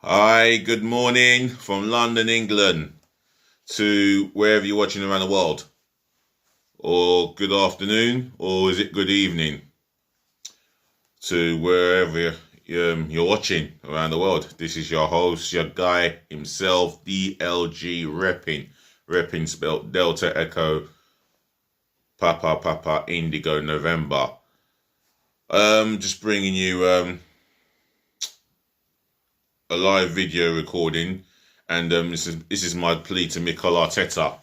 Hi, good morning from London, England, to wherever you're watching around the world. Or good afternoon, or is it good evening to wherever you're watching around the world. This is your host, your guy himself, DLG Reppin. Reppin spelled Delta Echo Papa Indigo November. Just bringing you a live video recording, and this is my plea to Mikel Arteta.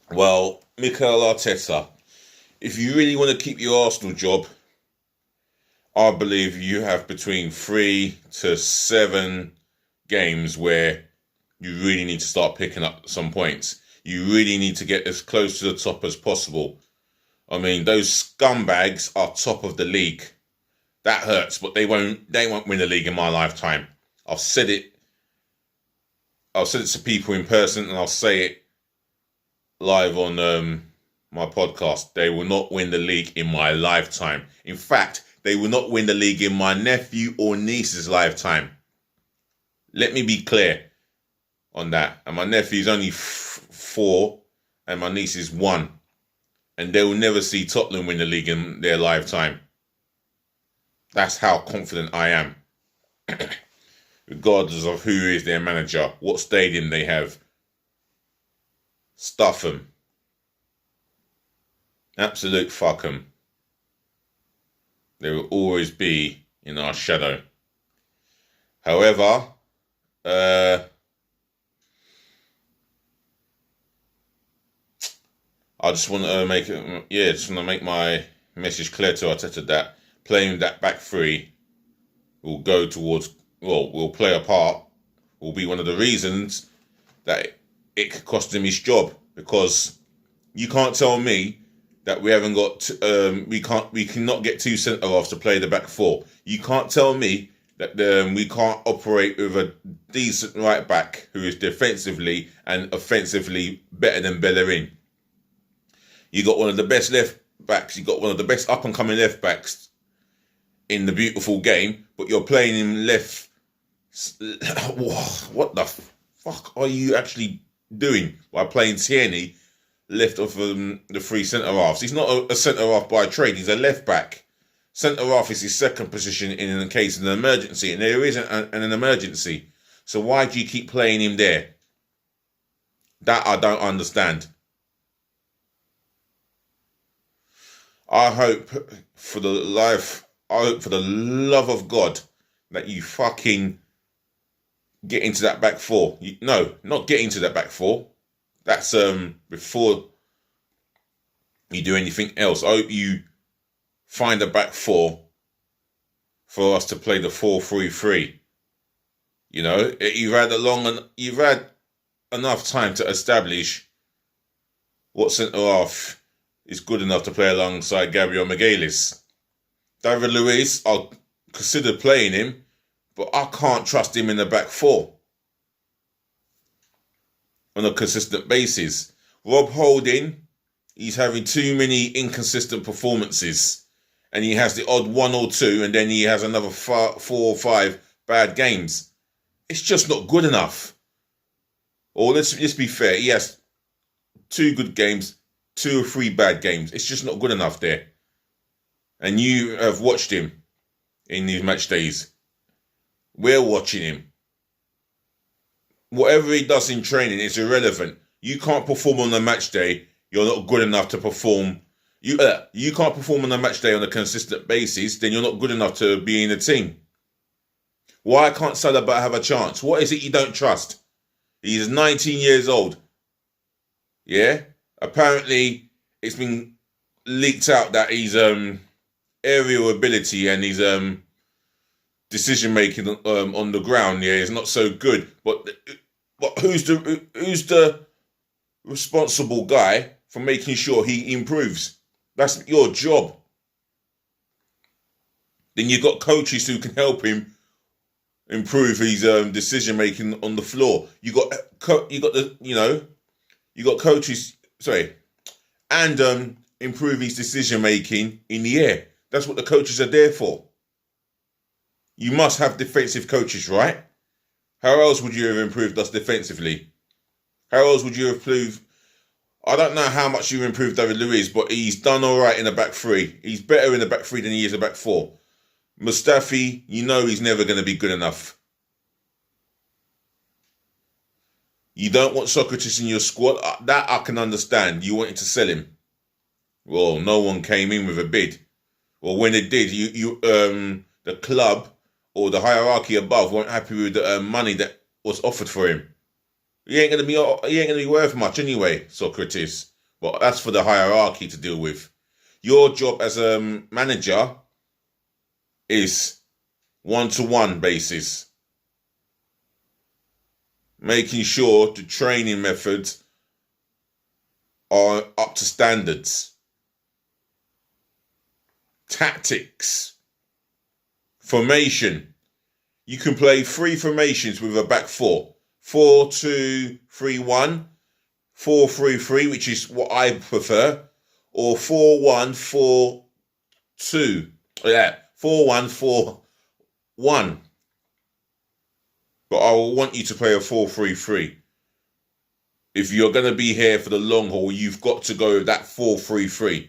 Well, Mikel Arteta, if you really want to keep your Arsenal job, I believe you have between 3 to 7 games where you really need to start picking up some points. You really need to get as close to the top as possible. I mean, those scumbags are top of the league. That hurts, but they won't win the league in my lifetime. I've said it to people in person, and I'll say it live on my podcast. They will not win the league in my lifetime. In fact, they will not win the league in my nephew or niece's lifetime. Let me be clear on that. And my nephew's only 4 and my niece is 1. And they will never see Tottenham win the league in their lifetime. That's how confident I am. Regardless of who is their manager, what stadium they have. Stuff them. Absolute fuck them. They will always be in our shadow. However, I just want to make my message clear to Arteta that playing that back three will play a part, will be one of the reasons that it could cost him his job, because you can't tell me that we haven't got we cannot get 2 centre halves to play the back 4. You can't tell me that we can't operate with a decent right back who is defensively and offensively better than Bellerin. You got one of the best left backs. You got one of the best up and coming left backs in the beautiful game, but you're playing him left. What the fuck are you actually doing by playing Tierney left of the 3 centre halves? He's not a centre half by trade. He's a left back. Centre half is his second position in the case of an emergency, and there isn't an emergency. So why do you keep playing him there? That I don't understand. I hope for the love of God that you fucking get into that back 4. No, not get into that back 4. That's before you do anything else. I hope you find a back 4 for us to play the 4-3-3. You know, you've had enough time to establish what centre half is good enough to play alongside Gabriel Magalhaes. David Luiz, I'll consider playing him, but I can't trust him in the back 4 on a consistent basis. Rob Holding, he's having too many inconsistent performances, and he has the odd 1 or 2, and then he has another 4 or 5 bad games. It's just not good enough. Or let's be fair, he has 2 good games, 2 or 3 bad games. It's just not good enough there. And you have watched him in these match days. We're watching him. Whatever he does in training is irrelevant. You can't perform on a match day. You're not good enough to perform. You can't perform on a match day on a consistent basis. Then you're not good enough to be in the team. Why can't Salah have a chance? What is it you don't trust? He's 19 years old. Yeah? Apparently, it's been leaked out that he's aerial ability and his decision making on the ground, is not so good. But who's the responsible guy for making sure he improves? That's your job. Then you've got coaches who can help him improve his decision making on the floor. You got coaches. And improve his decision making in the air. That's what the coaches are there for. You must have defensive coaches, right? How else would you have improved us defensively? How else would you have improved? I don't know how much you've improved David Luiz, but he's done all right in the back three. He's better in the back three than he is in the back four. Mustafi, you know he's never going to be good enough. You don't want Socrates in your squad. That I can understand. You wanted to sell him. Well, no one came in with a bid. Well, when they did, the club or the hierarchy above weren't happy with the money that was offered for him. He ain't gonna be worth much anyway, Socrates. But that's for the hierarchy to deal with. Your job as a manager is one-to-one basis, making sure the training methods are up to standards. Tactics, formation. You can play 3 formations with a back 4. 4-2-3-1, 4-3-3, which is what I prefer, or 4-1-4-2. Yeah, 4-1-4-1. But I will want you to play a 4-3-3. If you're going to be here for the long haul, you've got to go with that 4-3-3.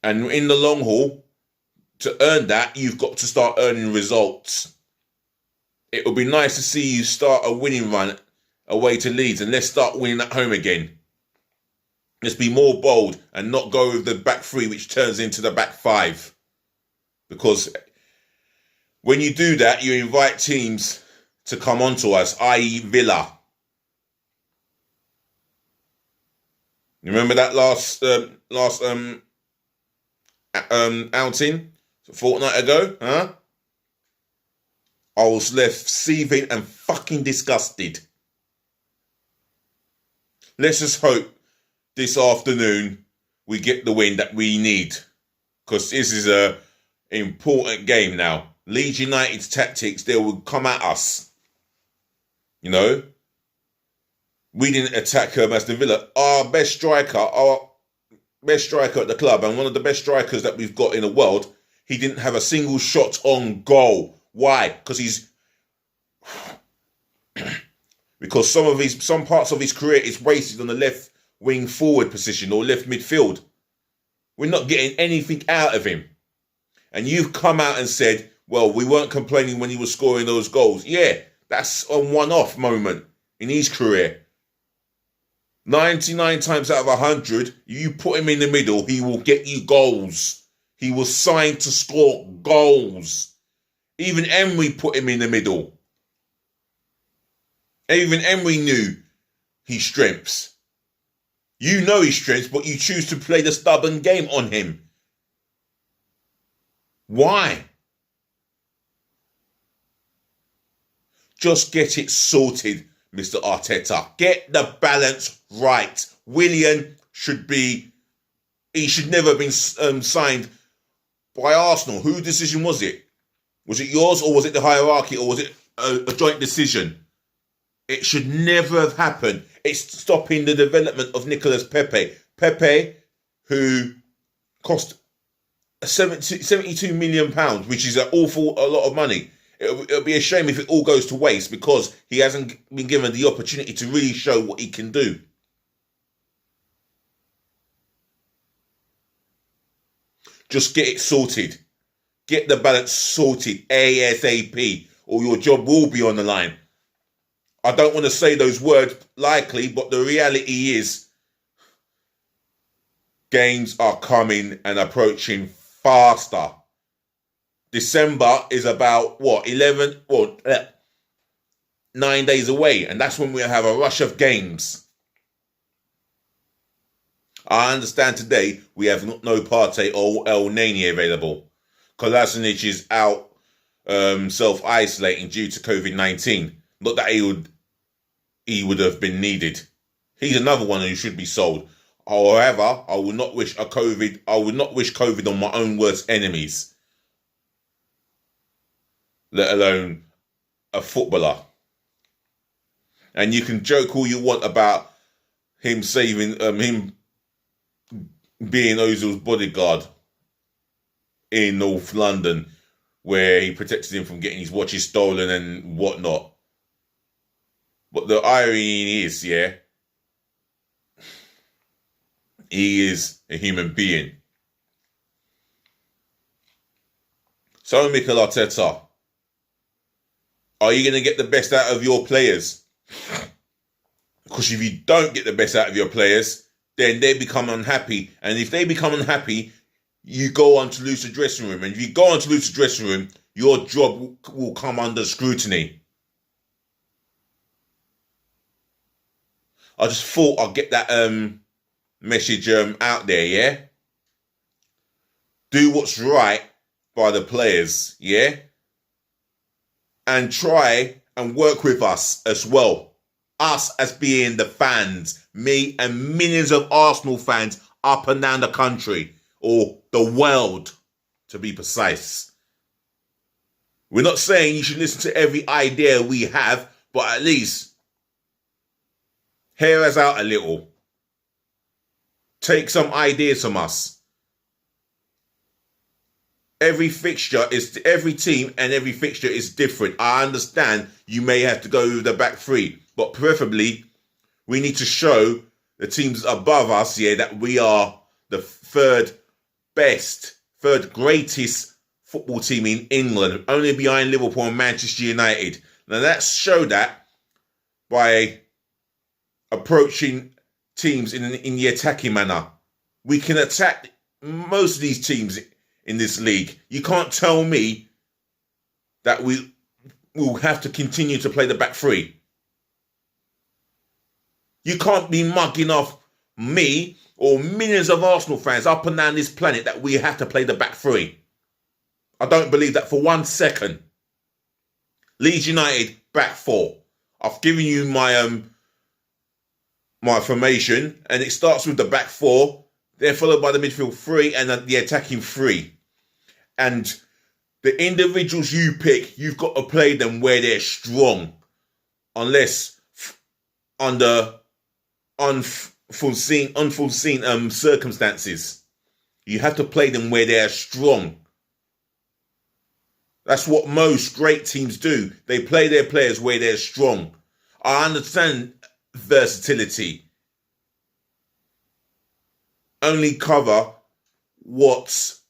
And in the long haul, to earn that, you've got to start earning results. It would be nice to see you start a winning run away to Leeds, and let's start winning at home again. Let's be more bold and not go with the back 3, which turns into the back 5. Because when you do that, you invite teams to come onto us, i.e. Villa. You remember that last outing a fortnight ago, huh? I was left seething and fucking disgusted. Let's just hope this afternoon we get the win that we need, because this is a important game now. Leeds United's tactics, they will come at us. You know, we didn't attack Aston Villa. Our best striker at the club, and one of the best strikers that we've got in the world, he didn't have a single shot on goal. Why? Because some parts of his career is wasted on the left wing forward position or left midfield. We're not getting anything out of him. And you've come out and said, well, we weren't complaining when he was scoring those goals. Yeah, that's a one-off moment in his career. 99 times out of 100, you put him in the middle, he will get you goals. He was signed to score goals. Even Emery put him in the middle. Even Emery knew his strengths. You know his strengths, but you choose to play the stubborn game on him. Why? Just get it sorted, Mr. Arteta. Get the balance right. Willian should never have been signed by Arsenal. Whose decision was it? Was it yours, or was it the hierarchy, or was it a joint decision? It should never have happened. It's stopping the development of Nicolas Pepe. Pepe, who cost £72 million, which is an awful a lot of money. It'll be a shame if it all goes to waste, because he hasn't been given the opportunity to really show what he can do. Just get it sorted. Get the balance sorted ASAP, or your job will be on the line. I don't want to say those words likely, but the reality is games are coming and approaching faster. December is about, 9 days away, and that's when we'll have a rush of games. I understand today we have no Partey or El Neni available. Kolasinac is out self-isolating due to COVID-19. Not that he would have been needed. He's another one who should be sold. However, I would not wish COVID on my own worst enemies, let alone a footballer. And you can joke all you want about him him being Ozil's bodyguard in North London, where he protected him from getting his watches stolen and whatnot. But the irony is, yeah, he is a human being. So, Mikel Arteta, are you going to get the best out of your players? Because if you don't get the best out of your players, then they become unhappy. And if they become unhappy, you go on to lose the dressing room. And if you go on to lose the dressing room, your job will come under scrutiny. I just thought I'd get that message out there, yeah? Do what's right by the players, yeah? And try and work with us as well. Us as being the fans, me and millions of Arsenal fans up and down the country, or the world, to be precise. We're not saying you should listen to every idea we have, but at least hear us out a little. Take some ideas from us. Every team and every fixture is different. I understand you may have to go with the back three, but preferably we need to show the teams above us, yeah, that we are the third greatest football team in England, only behind Liverpool and Manchester United. Now let's show that by approaching teams in the attacking manner. We can attack most of these teams in this league. You can't tell me that we will have to continue to play the back three. You can't be mugging off me or millions of Arsenal fans up and down this planet that we have to play the back three. I don't believe that for 1 second. Leeds United, back four. I've given you my formation, and it starts with the back four. They're followed by the midfield three and the attacking three. And the individuals you pick, you've got to play them where they're strong. Unless under unforeseen circumstances. You have to play them where they're strong. That's what most great teams do. They play their players where they're strong. I understand versatility. Only cover what's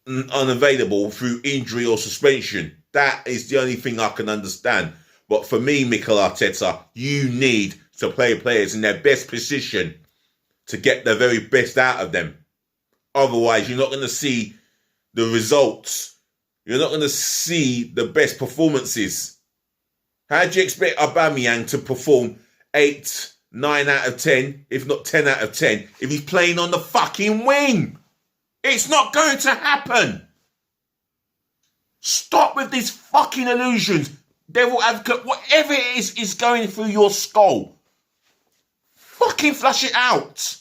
unavailable through injury or suspension. That is the only thing I can understand. But for me, Mikel Arteta, you need to play players in their best position to get the very best out of them. Otherwise, you're not going to see the results. You're not going to see the best performances. How do you expect Aubameyang to perform 8, 9 out of 10, if not 10 out of 10, if he's playing on the fucking wing? It's not going to happen. Stop with these fucking illusions. Devil advocate, whatever it is going through your skull. Fucking flush it out.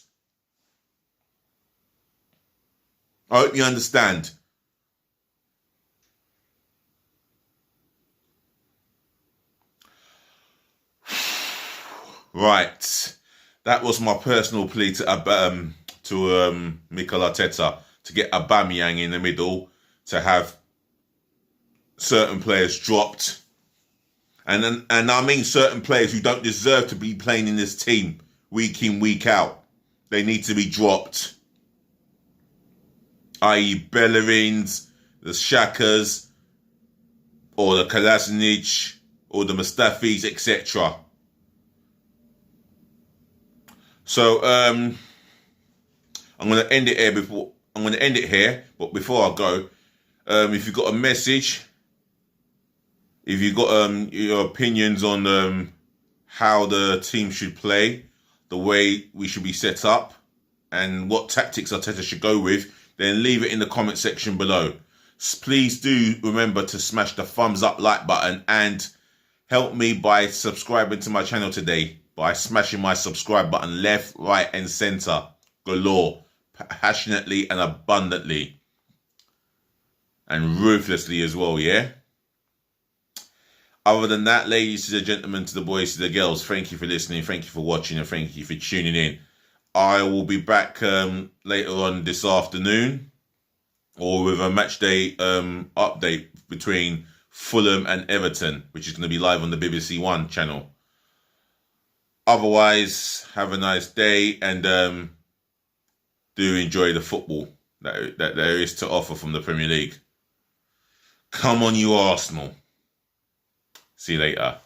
I hope you understand. Right. That was my personal plea to Mikel Arteta to get Aubameyang in the middle, to have certain players dropped. And I mean certain players who don't deserve to be playing in this team week in, week out. They need to be dropped. I.e. Bellerins, the Shakas, or the Kolasinac, or the Mustafis, etc. So I'm going to end it here. But before I go, if you've got a message, if you've got your opinions on how the team should play, the way we should be set up, and what tactics Arteta should go with, then leave it in the comment section below. Please do remember to smash the thumbs up like button and help me by subscribing to my channel today by smashing my subscribe button left, right and center galore, passionately and abundantly and ruthlessly as well, yeah? Other than that, ladies and gentlemen, to the boys, to the girls, thank you for listening, thank you for watching, and thank you for tuning in. I will be back later on this afternoon, or with a match day update between Fulham and Everton, which is going to be live on the BBC One channel. Otherwise, have a nice day and do enjoy the football that there is to offer from the Premier League. Come on, you Arsenal. See you later.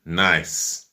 Nice.